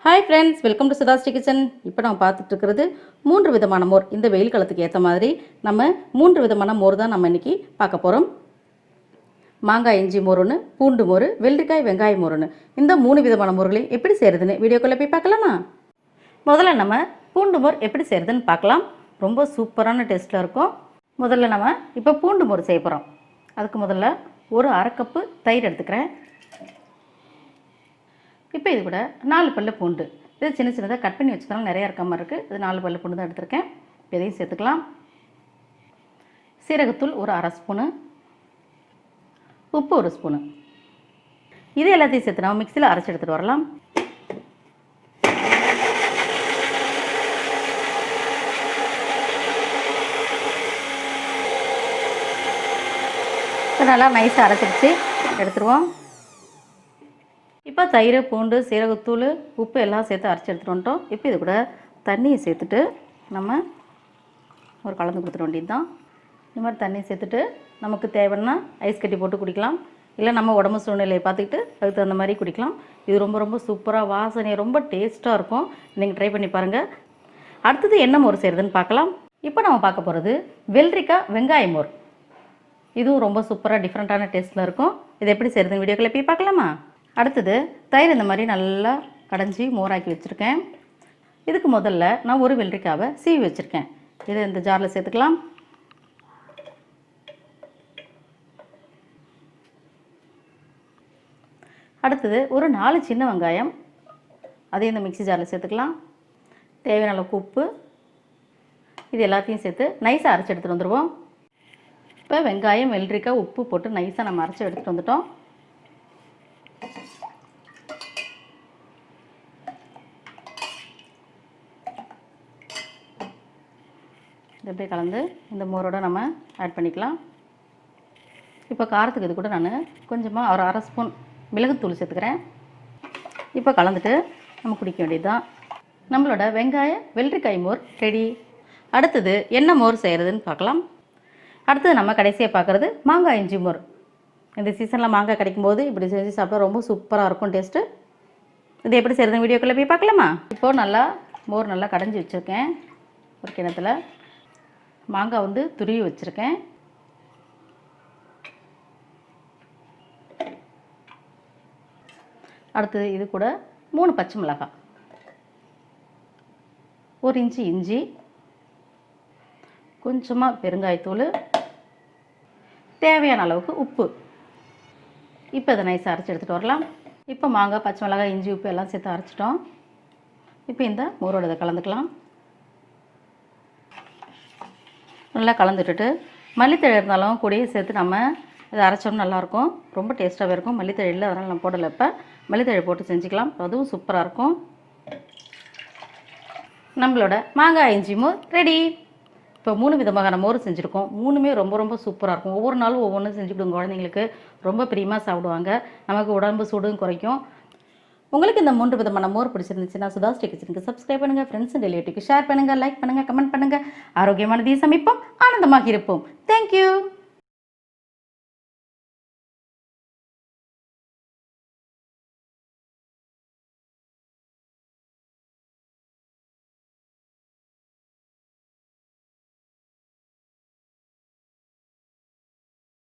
Hi friends, welcome to Sudha's kitchen. இப்போ நம்ம பார்த்துட்டு இருக்கிறது 3 விதமான மோர். இந்த வெயில் காலத்துக்கு ஏற்ற மாதிரி நம்ம 3 விதமான மோர் தான் நம்ம இன்றைக்கி பார்க்க போகிறோம். மாங்காய் இஞ்சி மோர் ஒன்று, பூண்டு மோர், வெள்ளரிக்காய் வெங்காய மோர் ஒன்று. இந்த 3 விதமான மோர்களையும் எப்படி செய்கிறதுன்னு வீடியோக்குள்ளே போய் பார்க்கலாமா? முதல்ல நம்ம பூண்டு மோர் எப்படி செய்கிறதுன்னு பார்க்கலாம். ரொம்ப சூப்பரான டேஸ்ட்டில் இருக்கும். முதல்ல நம்ம இப்போ பூண்டு மோர் செய்ய போகிறோம். அதுக்கு முதல்ல ஒரு அரை கப்பு தயிர் எடுத்துக்கிறேன். இப்போ இது கூட 4 பல்லு பூண்டு, இது சின்ன சின்னதாக கட் பண்ணி வச்சுக்கலாம், நிறையா இருக்க மாதிரி இருக்குது. இது 4 பல்லு பூண்டு தான் எடுத்துருக்கேன். இதையும் சேர்த்துக்கலாம். சீரகத்தூள் ஒரு அரை ஸ்பூனு, உப்பு ஒரு ஸ்பூனு. இது எல்லாத்தையும் சேர்த்து நம்ம மிக்சியில் அரைச்சி எடுத்துகிட்டு வரலாம். நல்லா நைஸாக அரைச்சிடுச்சு, எடுத்துருவோம். இப்போ தயிர், பூண்டு, சீரகத்தூள், உப்பு எல்லாம் சேர்த்து அரைச்சி எடுத்துகிட்டு வந்துட்டோம். இப்போ இது கூட தண்ணியை சேர்த்துட்டு நம்ம ஒரு கலந்து கொடுத்துட வேண்டியது தான். இந்த மாதிரி தண்ணி சேர்த்துட்டு நமக்கு தேவைன்னா ஐஸ் கட்டி போட்டு குடிக்கலாம், இல்லை நம்ம உடம்பு சூழ்நிலையை பார்த்துக்கிட்டு அதுக்கு தகுந்த மாதிரி குடிக்கலாம். இது ரொம்ப ரொம்ப சூப்பராக வாசனை ரொம்ப டேஸ்ட்டாக இருக்கும். நீங்கள் ட்ரை பண்ணி பாருங்கள். அடுத்தது என்ன மோர் செய்கிறதுன்னு பார்க்கலாம். இப்போ நம்ம பார்க்க போகிறது வெள்ளரிக்காய் வெங்காய மோர். இதுவும் ரொம்ப சூப்பராக டிஃப்ரெண்ட்டான டேஸ்ட்டில் இருக்கும். இது எப்படி செய்கிறதுன்னு வீடியோக்குள்ளே போய் பார்க்கலாமா? அடுத்தது தயிர் இந்த மாதிரி நல்லா கடைஞ்சி மோராக்கி வச்சுருக்கேன். இதுக்கு முதல்ல நான் ஒரு வெள்ளரிக்காவை சீவி வச்சுருக்கேன். இதை இந்த ஜாரில் சேர்த்துக்கலாம். அடுத்தது ஒரு 4 சின்ன வெங்காயம், அதையும் இந்த மிக்ஸி ஜாரில் சேர்த்துக்கலாம். தேவையான அளவுக்கு உப்பு, இது எல்லாத்தையும் சேர்த்து நைஸாக அரைச்சி எடுத்துகிட்டு வந்துடுவோம். இப்போ வெங்காயம், வெள்ளரிக்காய், உப்பு போட்டு நைஸாக நம்ம அரைச்சி எடுத்துகிட்டு வந்துட்டோம். இப்படியே கலந்து இந்த மோரோட நம்ம ஆட் பண்ணிக்கலாம். இப்போ காரத்துக்கு இது கூட நான் கொஞ்சமாக ஒரு அரை ஸ்பூன் மிளகுத்தூள் சேர்த்துக்கிறேன். இப்போ கலந்துட்டு நம்ம குடிக்க வேண்டியது தான். நம்மளோட வெங்காய வெள்ளரிக்காய் மோர் ரெடி. அடுத்தது என்ன மோர் செய்கிறதுன்னு பார்க்கலாம். அடுத்தது நம்ம கடைசியாக பார்க்குறது மாங்காய் இஞ்சி மோர். இந்த சீசனில் மாங்காய் கிடைக்கும்போது இப்படி செஞ்சு சாப்பிட்டா ரொம்ப சூப்பராக இருக்கும் டேஸ்ட்டு. இது எப்படி செய்கிறதுன்னு வீடியோக்குள்ளே போய் பார்க்கலாமா? இப்போது நல்லா மோர் நல்லா கடைஞ்சி வச்சுருக்கேன். ஒரு கிணத்துல மாங்காய் வந்து துருவி வச்சுருக்கேன். அடுத்தது இது கூட 3 பச்சை மிளகாய், 1 இன்ச்சு இஞ்சி, கொஞ்சமாக பெருங்காயத்தூள், தேவையான அளவுக்கு உப்பு. இப்போ இதை நைஸாக அரைச்சி எடுத்துகிட்டு வரலாம். இப்போ மாங்காய், பச்சை மிளகாய், இஞ்சி, உப்பு எல்லாம் சேர்த்து அரைச்சிட்டோம். இப்போ இந்த மோரோட இதை கலந்துக்கலாம். நல்லா கலந்துட்டுட்டு மல்லித்தழை இருந்தாலும் கூடயே சேர்த்து நம்ம இதை அரைச்சோம்னா நல்லாயிருக்கும். ரொம்ப டேஸ்ட்டாகவே இருக்கும். மல்லித்தழை இல்லை, அதனால் நம்ம போடலை. இப்போ மல்லித்தழை போட்டு செஞ்சுக்கலாம், அதுவும் சூப்பராக இருக்கும். நம்மளோட மாங்காய் இஞ்சி மோர் ரெடி. இப்போ 3 விதமான மோர் செஞ்சுருக்கோம். 3மே ரொம்ப ரொம்ப சூப்பராக இருக்கும். ஒவ்வொரு நாளும் ஒவ்வொன்றும் செஞ்சு கொடுங்க, குழந்தைங்களுக்கு ரொம்ப பிரியமாக சாப்பிடுவாங்க. நமக்கு உடம்பு சூடும் குறைக்கும். உங்களுக்கு இந்த 3 விதமான மோர் பிடிச்சிருந்துச்சுன்னா சுதாஸ் கிச்சனுக்கு சப்ஸ்கிரைப் பண்ணுங்கள், ஃப்ரெண்ட்ஸ் அண்ட் ரிலேட்டிவ்க்கு ஷேர் பண்ணுங்கள், லைக் பண்ணுங்கள், கமெண்ட் பண்ணுங்கள். ஆரோக்கியமானதை சமைப்போம், ஆனந்தமாக இருப்போம். தேங்க்யூ.